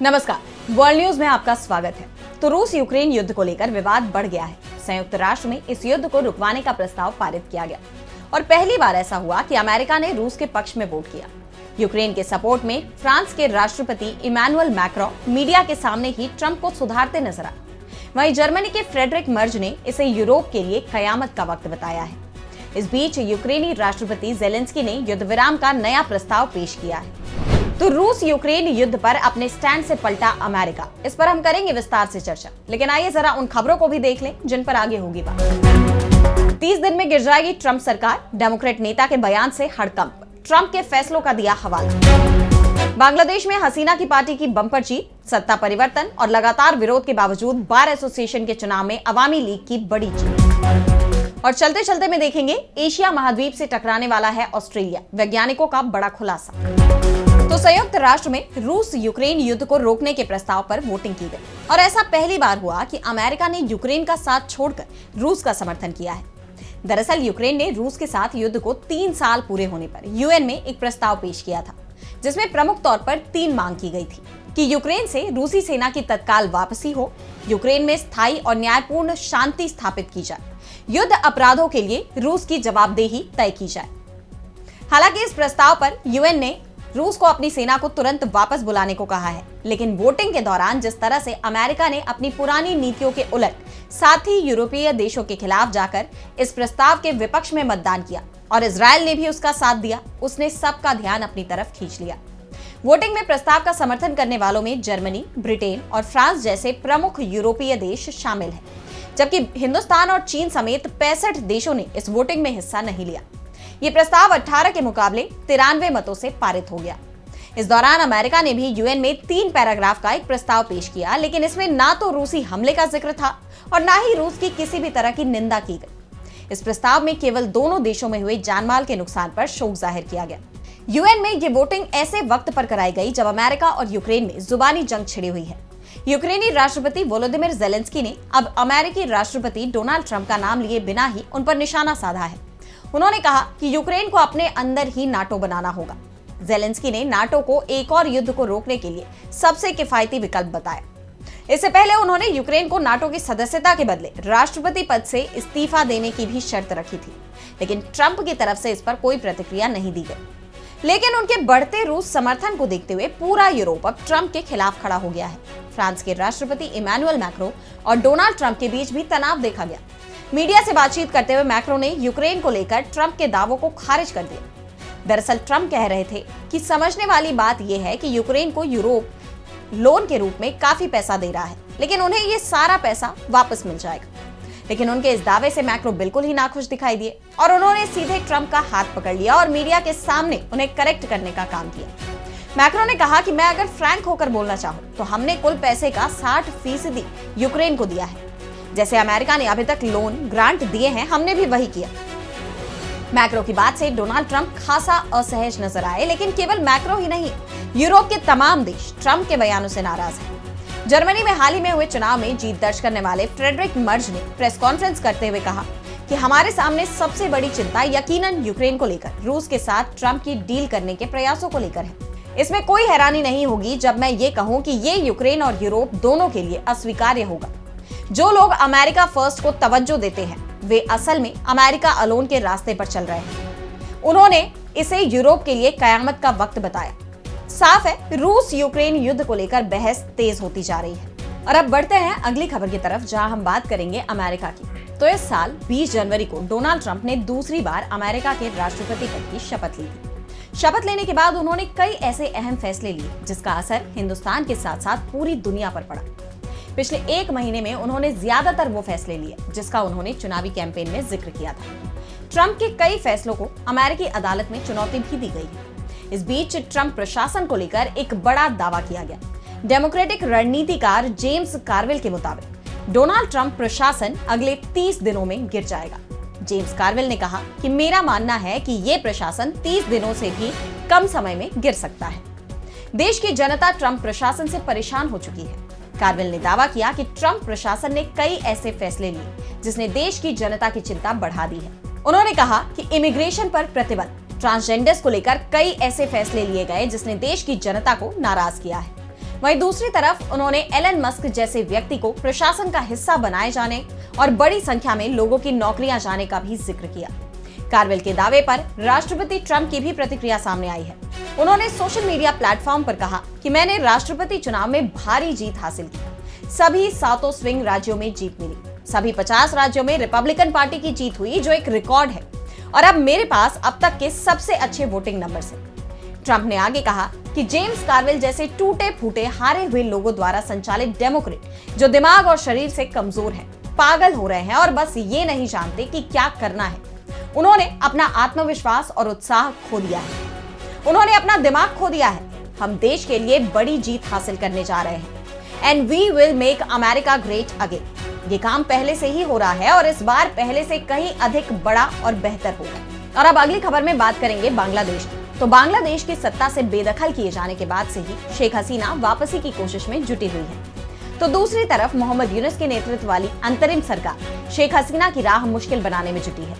नमस्कार, world news में आपका स्वागत है। तो रूस यूक्रेन युद्ध को लेकर विवाद बढ़ गया है। संयुक्त राष्ट्र में इस युद्ध को रुकवाने का प्रस्ताव पारित किया गया और पहली बार ऐसा हुआ कि अमेरिका ने रूस के पक्ष में वोट किया। यूक्रेन के सपोर्ट में फ्रांस के राष्ट्रपति इमैनुअल मैक्रों मीडिया के सामने ही ट्रंप को सुधारते नजर आए। वहीं जर्मनी के फ्रेडरिक मर्ज ने इसे यूरोप के लिए कयामत का वक्त बताया है। इस बीच यूक्रेनी राष्ट्रपति जेलेंस्की ने युद्ध विराम का नया प्रस्ताव पेश किया है। तो रूस यूक्रेन युद्ध पर अपने स्टैंड से पलटा अमेरिका, इस पर हम करेंगे विस्तार से चर्चा। लेकिन आइए जरा उन खबरों को भी देख लें जिन पर आगे होगी बात। 30 दिन में गिर जाएगी ट्रंप सरकार, डेमोक्रेट नेता के बयान से हड़कंप, ट्रंप के फैसलों का दिया हवाला। बांग्लादेश में हसीना की पार्टी की बम्पर जीत, सत्ता परिवर्तन और लगातार विरोध के बावजूद बार एसोसिएशन के चुनाव में अवामी लीग की बड़ी जीत। और चलते चलते में देखेंगे एशिया महाद्वीप से टकराने वाला है ऑस्ट्रेलिया, वैज्ञानिकों का बड़ा खुलासा। तो संयुक्त राष्ट्र में रूस यूक्रेन युद्ध को रोकने के प्रस्ताव पर वोटिंग की गई और ऐसा पहली बार हुआ कि अमेरिका ने यूक्रेन का साथ छोड़कर रूस का समर्थन किया है। दरअसल यूक्रेन ने रूस के साथ युद्ध को 3 साल पूरे होने पर यूएन में एक प्रस्ताव पेश किया था, जिसमें प्रमुख तौर पर 3 मांग की गई थी कि यूक्रेन से रूसी सेना की तत्काल वापसी हो, यूक्रेन में स्थायी और न्यायपूर्ण शांति स्थापित की जाए, युद्ध अपराधों के लिए रूस की जवाबदेही तय की जाए। हालांकि इस प्रस्ताव पर यूएन ने रूस को अपनी सेना को तुरंत वापस बुलाने को कहा है, लेकिन वोटिंग के दौरान जिस तरह से अमेरिका ने अपनी पुरानी नीतियों के उलट साथ ही यूरोपीय देशों के खिलाफ जाकर इस प्रस्ताव के विपक्ष में मतदान किया और इजरायल ने भी उसका साथ दिया, उसने सबका ध्यान अपनी तरफ खींच लिया। वोटिंग में प्रस्ताव का समर्थन करने वालों में जर्मनी, ब्रिटेन और फ्रांस जैसे प्रमुख यूरोपीय देश शामिल हैं, जबकि हिंदुस्तान और चीन समेत 65 देशों ने इस वोटिंग में हिस्सा नहीं लिया। ये प्रस्ताव 18 के मुकाबले 93 मतों से पारित हो गया। इस दौरान अमेरिका ने भी यूएन में 3 पैराग्राफ का एक प्रस्ताव पेश किया, लेकिन इसमें ना तो रूसी हमले का जिक्र था और ना ही रूस की किसी भी तरह की निंदा की गई। इस प्रस्ताव में केवल दोनों देशों में हुए जानमाल के नुकसान पर शोक जाहिर किया गया। यूएन में ये वोटिंग ऐसे वक्त पर कराई गई जब अमेरिका और यूक्रेन में जुबानी जंग छिड़ी हुई है। यूक्रेनी राष्ट्रपति वोलोदिमिर जेलेंस्की ने अब अमेरिकी राष्ट्रपति डोनाल्ड ट्रंप का नाम लिए बिना ही उन पर निशाना साधा है। उन्होंने कहा कि यूक्रेन को अपने अंदर ही नाटो बनाना होगा। जेलेंस्की ने नाटो को एक और युद्ध को रोकने के लिए सबसे किफायती विकल्प बताया। इससे पहले उन्होंने यूक्रेन को नाटो की सदस्यता के बदले राष्ट्रपति पद से इस्तीफा देने की भी शर्त रखी थी, लेकिन ट्रंप की तरफ से इस पर कोई प्रतिक्रिया नहीं दी गई। लेकिन उनके बढ़ते रूस समर्थन को देखते हुए पूरा यूरोप अब ट्रंप के खिलाफ खड़ा हो गया है। फ्रांस के राष्ट्रपति इमैनुअल मैक्रों और डोनाल्ड ट्रंप के बीच भी तनाव देखा गया। मीडिया से बातचीत करते हुए मैक्रों ने यूक्रेन को लेकर ट्रंप के दावों को खारिज कर दिया। दरअसल ट्रंप कह रहे थे कि समझने वाली बात यह है कि यूक्रेन को यूरोप लोन के रूप में काफी पैसा दे रहा है, लेकिन उन्हें ये सारा पैसा वापस मिल जाएगा। लेकिन उनके इस दावे से मैक्रो बिल्कुल ही नाखुश दिखाई दिए और उन्होंने सीधे ट्रंप का हाथ पकड़ लिया और मीडिया के सामने उन्हें करेक्ट करने का काम किया। मैक्रो ने कहा कि मैं अगर फ्रैंक होकर बोलना चाहूं तो हमने कुल पैसे का 60% यूक्रेन को दिया है। जैसे अमेरिका ने अभी तक लोन ग्रांट दिए हैं, हमने भी वही किया। मैक्रो की बात से डोनाल्ड ट्रंप खासा असहज नजर आए, लेकिन केवल मैक्रो ही नहीं, यूरोप के तमाम देश ट्रंप के बयानों से नाराज हैं। जर्मनी में हाल ही में हुए चुनाव में जीत दर्ज करने वाले फ्रेडरिक मर्ज ने प्रेस कॉन्फ्रेंस करते हुए कहा कि हमारे सामने सबसे बड़ी चिंता यकीनन यूक्रेन को लेकर रूस के साथ ट्रंप की डील करने के प्रयासों को लेकर है। इसमें कोई हैरानी नहीं होगी जब मैं ये कहूं कि ये यूक्रेन और यूरोप दोनों के लिए अस्वीकार्य होगा। जो लोग अमेरिका फर्स्ट को तवज्जो देते हैं वे असल में अमेरिका अलोन के रास्ते पर चल रहे हैं। उन्होंने इसे यूरोप के लिए कयामत का वक्त बताया। साफ है, रूस यूक्रेन युद्ध को लेकर बहस तेज होती जा रही है। और अब बढ़ते हैं अगली खबर की तरफ, जहां हम बात करेंगे अमेरिका की। तो इस साल 20 जनवरी को डोनाल्ड ट्रंप ने दूसरी बार अमेरिका के राष्ट्रपति पद की शपथ ली थी। शपथ लेने के बाद उन्होंने कई ऐसे अहम फैसले लिए जिसका असर हिंदुस्तान के साथ साथ पूरी दुनिया पर पड़ा। पिछले 1 महीने में उन्होंने ज्यादातर वो फैसले लिए जिसका उन्होंने चुनावी कैंपेन में जिक्र किया था। ट्रंप के कई फैसलों को अमेरिकी अदालत में चुनौती भी दी गई है। इस बीच ट्रंप प्रशासन को लेकर एक बड़ा दावा किया गया। डेमोक्रेटिक रणनीतिकार जेम्स कार्विल के मुताबिक डोनाल्ड ट्रंप प्रशासन अगले 30 दिनों में गिर जाएगा। जेम्स कार्विल ने कहा कि मेरा मानना है कि ये प्रशासन 30 दिनों से भी कम समय में गिर सकता है। देश की जनता ट्रंप प्रशासन से परेशान हो चुकी है। कार्विल ने दावा किया कि ट्रंप प्रशासन ने कई ऐसे फैसले लिए जिसने देश की जनता की चिंता बढ़ा दी है। उन्होंने कहा कि इमिग्रेशन पर प्रतिबंध, ट्रांसजेंडर्स को लेकर कई ऐसे फैसले लिए गए जिसने देश की जनता को नाराज किया है। वहीं दूसरी तरफ उन्होंने एलन मस्क जैसे व्यक्ति को प्रशासन का हिस्सा बनाए जाने और बड़ी संख्या में लोगों की नौकरियां जाने का भी जिक्र किया। कार्वेल के दावे पर राष्ट्रपति ट्रंप की भी प्रतिक्रिया सामने आई है। उन्होंने सोशल मीडिया प्लेटफॉर्म पर कहा कि मैंने राष्ट्रपति चुनाव में भारी जीत हासिल की। सभी 7 स्विंग राज्यों में जीत मिली। सभी 50 राज्यों में रिपब्लिकन पार्टी की जीत हुई, जो एक रिकॉर्ड है, और अब मेरे पास अब तक के सबसे अच्छे वोटिंग नंबर्स हैं। ट्रंप ने आगे कहा कि जेम्स कार्वेल जैसे टूटे फूटे हारे हुए लोगों द्वारा संचालित डेमोक्रेट जो दिमाग और शरीर से कमजोर हैं, पागल हो रहे हैं और बस ये नहीं जानते कि क्या करना है। उन्होंने अपना आत्मविश्वास और उत्साह खो दिया है। उन्होंने अपना दिमाग खो दिया है। हम देश के लिए बड़ी जीत हासिल करने जा रहे हैं। And we will make America great again. ये काम पहले से ही हो रहा है और इस बार पहले से कहीं अधिक बड़ा और बेहतर होगा। और अब अगली खबर में बात करेंगे बांग्लादेश की। तो बांग्लादेश की सत्ता से बेदखल किए जाने के बाद से ही शेख हसीना वापसी की कोशिश में जुटी हुई है। तो दूसरी तरफ मोहम्मद यूनुस के नेतृत्व वाली अंतरिम सरकार शेख हसीना की राह मुश्किल बनाने में जुटी है।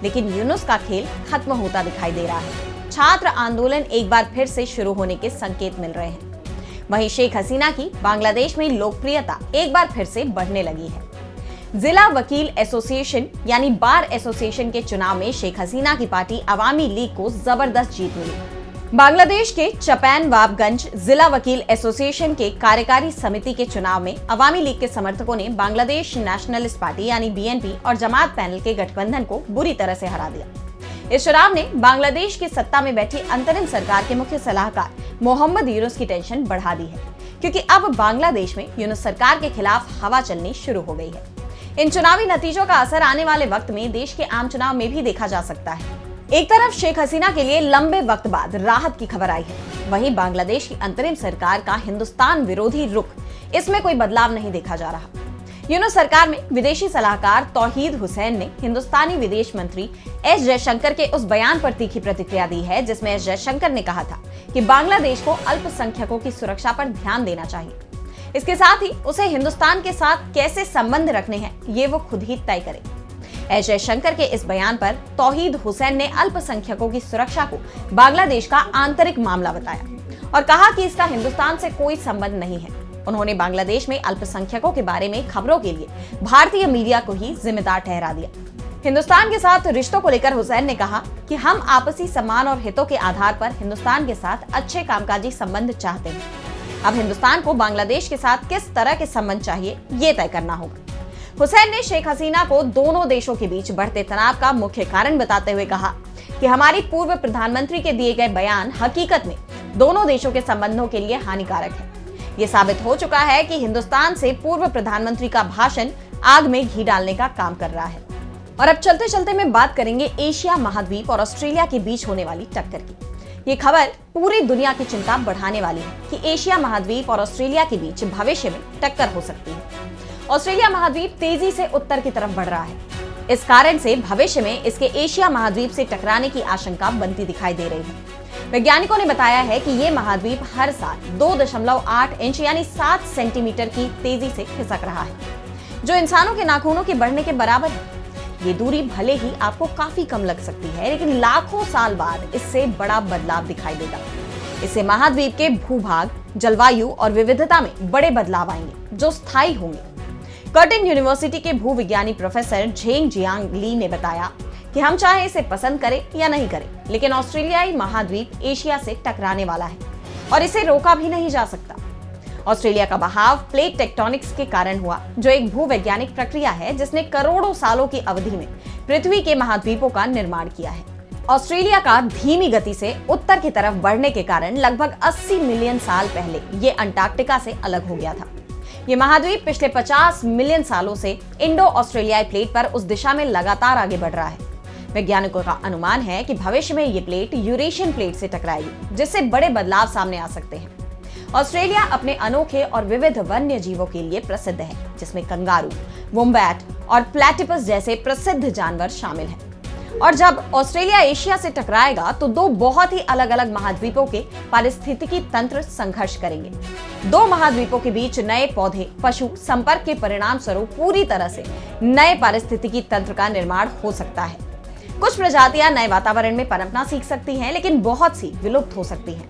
लेकिन यूनुस का खेल खत्म होता दिखाई दे रहा है। छात्र आंदोलन एक बार फिर से शुरू होने के संकेत मिल रहे हैं। वहीं शेख हसीना की बांग्लादेश में लोकप्रियता एक बार फिर से बढ़ने लगी है। जिला वकील एसोसिएशन यानी बार एसोसिएशन के चुनाव में शेख हसीना की पार्टी अवामी लीग को जबरदस्त जीत मिली। बांग्लादेश के चपैनवाबगंज जिला वकील एसोसिएशन के कार्यकारी समिति के चुनाव में अवामी लीग के समर्थकों ने बांग्लादेश नेशनलिस्ट पार्टी यानी बीएनपी और जमात पैनल के गठबंधन को बुरी तरह से हरा दिया। इस चुनाव ने बांग्लादेश की सत्ता में बैठी अंतरिम सरकार के मुख्य सलाहकार मोहम्मद यूनुस की टेंशन बढ़ा दी है, क्योंकि अब बांग्लादेश में यूनुस सरकार के खिलाफ हवा चलनी शुरू हो गई है। इन चुनावी नतीजों का असर आने वाले वक्त में देश के आम चुनाव में भी देखा जा सकता है। एक तरफ शेख हसीना के लिए लंबे वक्त बाद राहत की खबर आई है, वहीं बांग्लादेश की अंतरिम सरकार का हिंदुस्तान विरोधी रुख, इसमें कोई बदलाव नहीं देखा जा रहा। यूनुस सरकार में विदेशी सलाहकार तौहीद हुसैन ने हिंदुस्तानी विदेश मंत्री एस जयशंकर के उस बयान पर तीखी प्रतिक्रिया दी है जिसमें एस जयशंकर ने कहा था कि बांग्लादेश को अल्पसंख्यकों की सुरक्षा पर ध्यान देना चाहिए। इसके साथ ही उसे हिंदुस्तान के साथ कैसे संबंध रखने हैं ये वो खुद ही तय करे। एस जयशंकर के इस बयान पर तौहीद हुसैन ने अल्पसंख्यकों की सुरक्षा को बांग्लादेश का आंतरिक मामला बताया और कहा कि इसका हिंदुस्तान से कोई संबंध नहीं है। उन्होंने बांग्लादेश में अल्पसंख्यकों के बारे में खबरों के लिए भारतीय मीडिया को ही जिम्मेदार ठहरा दिया। हिंदुस्तान के साथ रिश्तों को लेकर हुसैन ने कहा कि हम आपसी सम्मान और हितों के आधार पर हिंदुस्तान के साथ अच्छे कामकाजी संबंध चाहते हैं। अब हिंदुस्तान को बांग्लादेश के साथ किस तरह के संबंध चाहिए ये तय करना होगा। हुसैन ने शेख हसीना को दोनों देशों के बीच बढ़ते तनाव का मुख्य कारण बताते हुए कहा कि हमारी पूर्व प्रधानमंत्री के दिए गए बयान हकीकत में दोनों देशों के संबंधों के लिए हानिकारक है। ये साबित हो चुका है कि हिंदुस्तान से पूर्व प्रधानमंत्री का भाषण आग में घी डालने का काम कर रहा है। और अब चलते चलते में बात करेंगे एशिया महाद्वीप और ऑस्ट्रेलिया के बीच होने वाली टक्कर की। ये खबर पूरी दुनिया की चिंता बढ़ाने वाली है कि एशिया महाद्वीप और ऑस्ट्रेलिया के बीच भविष्य में टक्कर हो सकती है। ऑस्ट्रेलिया महाद्वीप तेजी से उत्तर की तरफ बढ़ रहा है। इस कारण से भविष्य में इसके एशिया महाद्वीप से टकराने की आशंका बनती दिखाई दे रही है। वैज्ञानिकों ने बताया है कि ये महाद्वीप हर साल 2.8 इंच यानी 7 सेंटीमीटर की तेजी से खिसक रहा है, जो इंसानों के नाखूनों के बढ़ने के बराबर है। ये दूरी भले ही आपको काफी कम लग सकती है, लेकिन लाखों साल बाद इससे बड़ा बदलाव दिखाई देगा। इससे महाद्वीप के भूभाग, जलवायु और विविधता में बड़े बदलाव आएंगे जो स्थायी होंगे। कर्टिन यूनिवर्सिटी के भूविज्ञानी प्रोफेसर झेंग जियांग ली ने बताया कि हम चाहे इसे पसंद करें या नहीं करें, लेकिन ऑस्ट्रेलियाई महाद्वीप एशिया से टकराने वाला है और इसे रोका भी नहीं जा सकता। ऑस्ट्रेलिया का बहाव प्लेट टेक्टोनिक्स के कारण हुआ, जो एक भूवैज्ञानिक प्रक्रिया है जिसने करोड़ों सालों की अवधि में पृथ्वी के महाद्वीपों का निर्माण किया है। ऑस्ट्रेलिया का धीमी गति से उत्तर की तरफ बढ़ने के कारण लगभग 80 मिलियन साल पहले ये अंटार्कटिका से अलग हो गया था। ये महाद्वीप पिछले 50 मिलियन सालों से इंडो ऑस्ट्रेलियाई प्लेट पर उस दिशा में लगातार आगे बढ़ रहा है। वैज्ञानिकों का अनुमान है कि भविष्य में ये प्लेट यूरेशियन प्लेट से टकराएगी, जिससे बड़े बदलाव सामने आ सकते हैं। ऑस्ट्रेलिया अपने अनोखे और विविध वन्य जीवों के लिए प्रसिद्ध है, जिसमें कंगारू, वोम्बैट और प्लैटिपस जैसे प्रसिद्ध जानवर शामिल हैं। और जब ऑस्ट्रेलिया एशिया से टकराएगा तो दो बहुत ही अलग अलग महाद्वीपों के पारिस्थितिकी तंत्र संघर्ष करेंगे। दो महाद्वीपों के बीच नए पौधे, पशु संपर्क के परिणाम स्वरूप पूरी तरह से नए पारिस्थितिकी तंत्र का निर्माण हो सकता है। कुछ प्रजातियां नए वातावरण में पनपना सीख सकती हैं, लेकिन बहुत सी विलुप्त हो सकती हैं।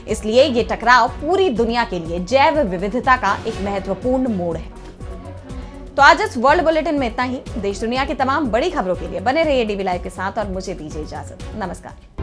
इसलिए ये टकराव पूरी दुनिया के लिए जैव विविधता का एक महत्वपूर्ण मोड़ है। तो आज इस वर्ल्ड बुलेटिन में इतना ही। देश दुनिया की तमाम बड़ी खबरों के लिए बने रहिए डीवी लाइव के साथ और मुझे दीजिए इजाजत। नमस्कार।